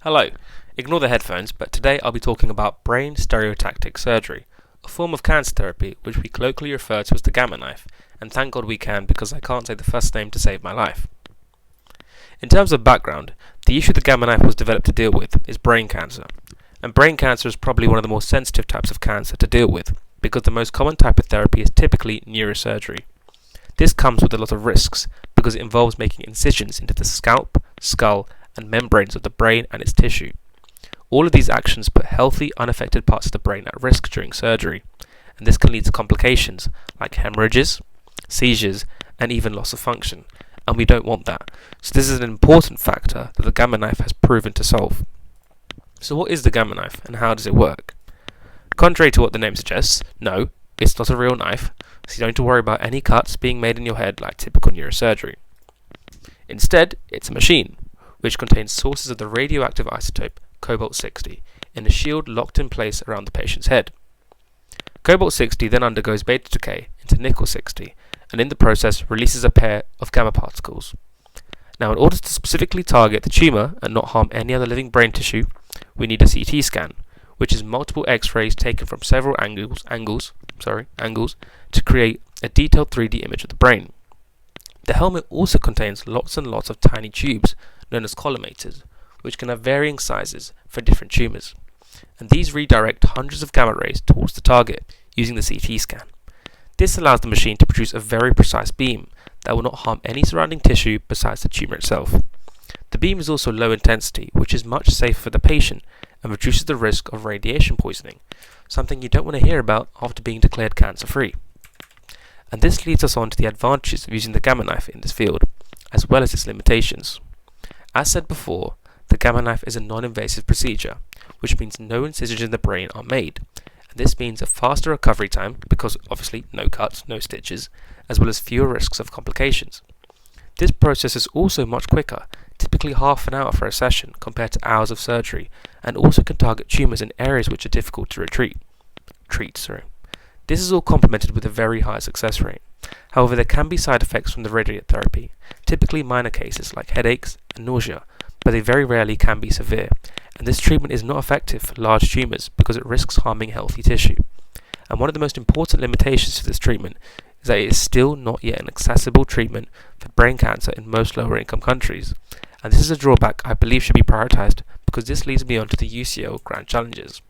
Hello, ignore the headphones, but today I'll be talking about brain stereotactic surgery, a form of cancer therapy which we colloquially refer to as the Gamma Knife, and thank God we can because I can't say the first name to save my life. In terms of background, the issue the Gamma Knife was developed to deal with is brain cancer, and brain cancer is probably one of the more sensitive types of cancer to deal with because the most common type of therapy is typically neurosurgery. This comes with a lot of risks because it involves making incisions into the scalp, skull, and membranes of the brain and its tissue. All of these actions put healthy, unaffected parts of the brain at risk during surgery, and this can lead to complications like hemorrhages, seizures, and even loss of function, and we don't want that. So this is an important factor that the Gamma Knife has proven to solve. So what is the Gamma Knife and how does it work? Contrary to what the name suggests, no, it's not a real knife, so you don't have to worry about any cuts being made in your head like typical neurosurgery. Instead, it's a machine, which contains sources of the radioactive isotope cobalt-60 in a shield locked in place around the patient's head. Cobalt-60 then undergoes beta decay into nickel-60 and in the process releases a pair of gamma particles. Now, in order to specifically target the tumour and not harm any other living brain tissue, we need a CT scan, which is multiple X-rays taken from several angles to create a detailed 3D image of the brain. The helmet also contains lots and lots of tiny tubes known as collimators, which can have varying sizes for different tumours, and these redirect hundreds of gamma rays towards the target using the CT scan. This allows the machine to produce a very precise beam that will not harm any surrounding tissue besides the tumour itself. The beam is also low intensity, which is much safer for the patient and reduces the risk of radiation poisoning, something you don't want to hear about after being declared cancer-free. And this leads us on to the advantages of using the Gamma Knife in this field, as well as its limitations. As said before, the Gamma Knife is a non-invasive procedure, which means no incisions in the brain are made, and this means a faster recovery time because obviously no cuts, no stitches, as well as fewer risks of complications. This process is also much quicker, typically half an hour for a session compared to hours of surgery, and also can target tumours in areas which are difficult to treat. This is all complemented with a very high success rate. However, there can be side effects from the radiotherapy, typically minor cases like headaches and nausea, but they very rarely can be severe, and this treatment is not effective for large tumours because it risks harming healthy tissue. And one of the most important limitations to this treatment is that it is still not yet an accessible treatment for brain cancer in most lower income countries, and this is a drawback I believe should be prioritised because this leads me on to the UCL Grand Challenges.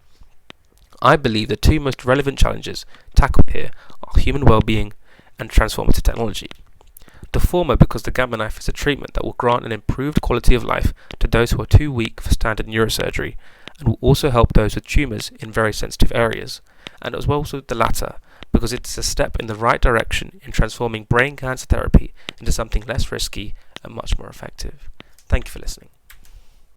I believe the two most relevant challenges tackled here are human well-being and transformative technology. The former because the Gamma Knife is a treatment that will grant an improved quality of life to those who are too weak for standard neurosurgery and will also help those with tumours in very sensitive areas, and as well also the latter because it is a step in the right direction in transforming brain cancer therapy into something less risky and much more effective. Thank you for listening.